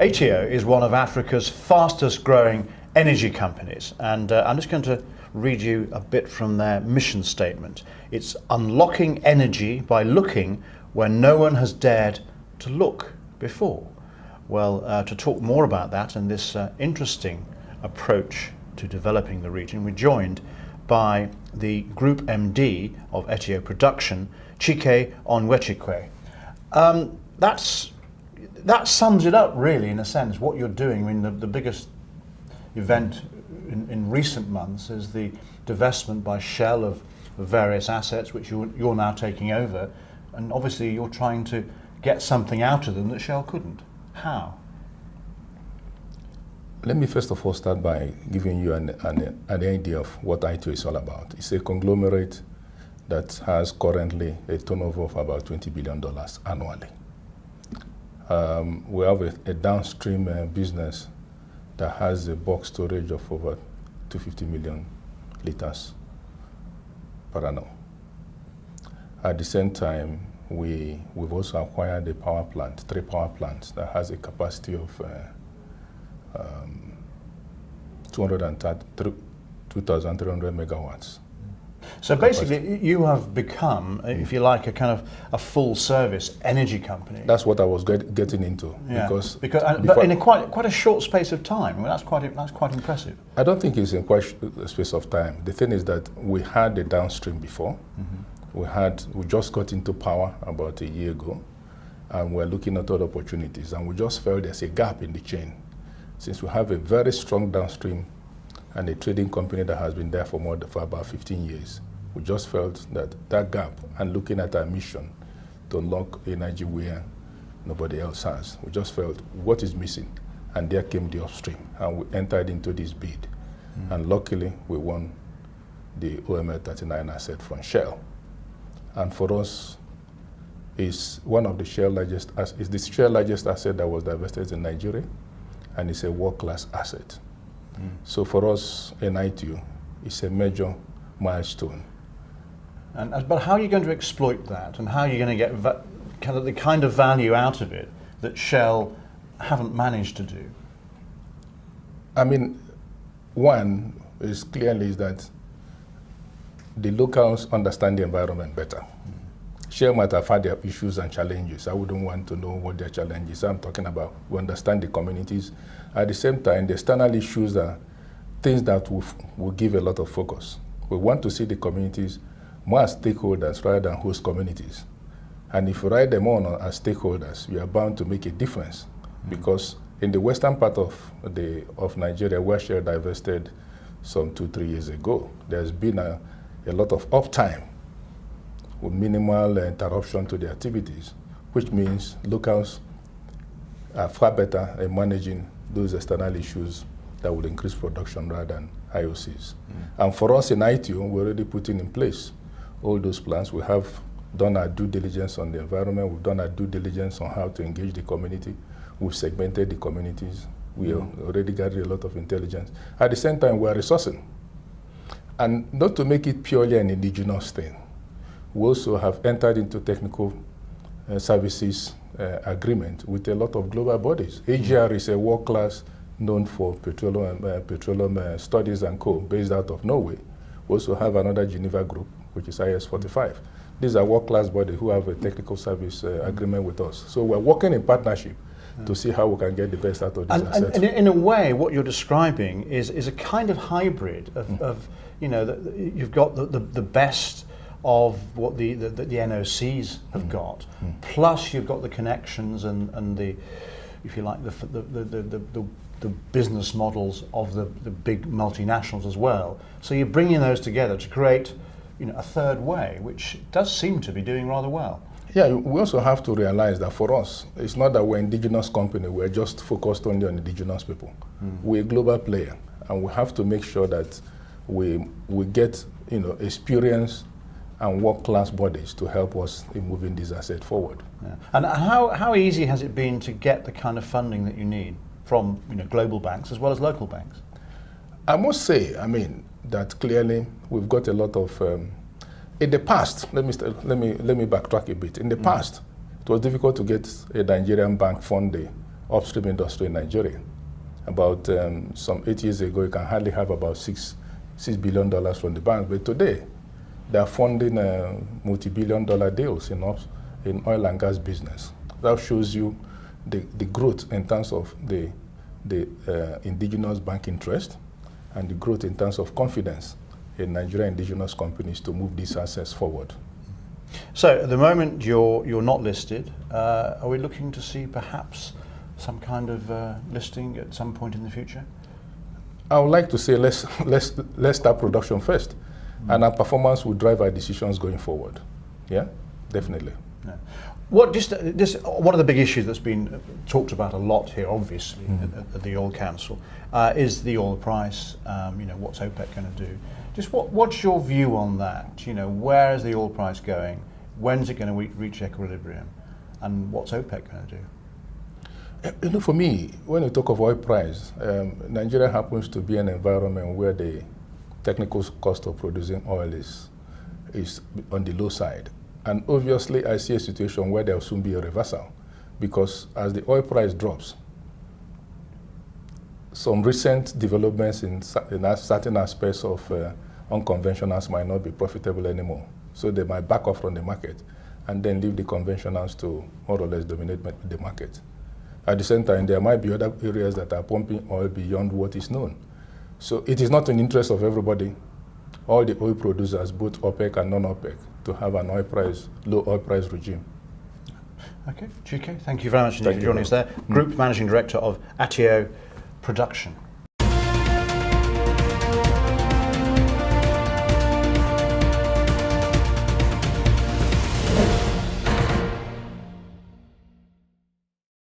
Aiteo is one of Africa's fastest growing energy companies, and I'm just going to read you a bit from their mission statement. It's unlocking energy by looking where no one has dared to look before. Well, to talk more about that and this interesting approach to developing the region, we're joined by the Group MD of Aiteo Production, Chike Onyejekwe. That sums it up really, in a sense, what you're doing. I mean, the biggest event in recent months is the divestment by Shell of various assets, which you're now taking over, and obviously you're trying to get something out of them that Shell couldn't. How? Let me first of all start by giving you an idea of what Aiteo is all about. It's a conglomerate that has currently a turnover of about $20 billion annually. We have a downstream business that has a bulk storage of over 250 million liters per annum. At the same time, we've also acquired a power plant, 3 power plants that has a capacity of 2,300 megawatts. So basically, you have become, if you like, a kind of a full-service energy company. That's what I was getting into. Yeah. But in quite a short space of time. I mean, that's quite impressive. I don't think it's in quite a space of time. The thing is that we had the downstream before. Mm-hmm. We just got into power about a year ago, and we're looking at other opportunities. And we just felt there's a gap in the chain. Since we have a very strong downstream and a trading company that has been there for about 15 years. We just felt that gap, and looking at our mission to unlock energy where nobody else has, we just felt what is missing, and there came the upstream, and we entered into this bid. And luckily we won the OML 39 asset from Shell. And for us, it's one of the Shell largest asset that was divested in Nigeria, and it's a world-class asset. So for us in Aiteo, it's a major milestone. But how are you going to exploit that, and how are you going to get the kind of value out of it that Shell haven't managed to do? I mean, one is clearly that the locals understand the environment better. Shell might have had their issues and challenges. I wouldn't want to know what their challenges are. I'm talking about we understand the communities. At the same time, the external issues are things that will give a lot of focus. We want to see the communities more as stakeholders rather than host communities. And if you write them on as stakeholders, you are bound to make a difference. Because in the western part of Nigeria, where Shell divested some 2-3 years ago, there's been a lot of uptime with minimal interruption to the activities, which means locals are far better at managing those external issues that would increase production rather than IOCs. And for us in Aiteo, we're already putting in place all those plans. We have done our due diligence on the environment. We've done our due diligence on how to engage the community. We've segmented the communities. We already gathered a lot of intelligence. At the same time, we are resourcing. And not to make it purely an indigenous thing, we also have entered into technical services agreement with a lot of global bodies. AGR is a world class known for petroleum studies and co, based out of Norway. We also have another Geneva group, which is IS45. These are world class bodies who have a technical service agreement with us. So we're working in partnership to see how we can get the best out of these assets. And in a way, what you're describing is a kind of hybrid of you've got the best of what the NOCs have got, plus you've got the connections and the, if you like, the business models of the big multinationals as well. So you're bringing those together to create, a third way, which does seem to be doing rather well. Yeah, we also have to realize that for us, it's not that we're an indigenous company, we're just focused only on indigenous people. We're a global player, and we have to make sure that we get, experience and world-class bodies to help us in moving this asset forward. Yeah. And how easy has it been to get the kind of funding that you need from global banks as well as local banks? I must say, that clearly we've got a lot of. In the past, let me backtrack a bit. In the past, it was difficult to get a Nigerian bank fund upstream industry in Nigeria. About some 8 years ago, you can hardly have about $6 billion from the bank, but today they are funding multi-billion-dollar deals in oil and gas business. That shows you the growth in terms of the indigenous bank interest and the growth in terms of confidence in Nigerian indigenous companies to move these assets forward. So at the moment you're not listed. Are we looking to see perhaps some kind of listing at some point in the future? I would like to say let's start production first, and our performance will drive our decisions going forward. Yeah, definitely. Yeah. One of the big issues that's been talked about a lot here, obviously, at the Oil Council, is the oil price. What's OPEC going to do? Just what's your view on that? Where is the oil price going? When's it going to reach equilibrium? And what's OPEC going to do? For me, when you talk of oil price, Nigeria happens to be an environment where the technical cost of producing oil is on the low side. And obviously, I see a situation where there will soon be a reversal, because as the oil price drops, some recent developments in certain aspects of unconventionals might not be profitable anymore. So they might back off from the market and then leave the conventionals to more or less dominate the market. At the same time, there might be other areas that are pumping oil beyond what is known. So it is not in the interest of everybody, all the oil producers, both OPEC and non-OPEC, to have an low oil price regime. Okay, Chike, thank you very much indeed for joining us there. Group Managing Director of Aiteo Production.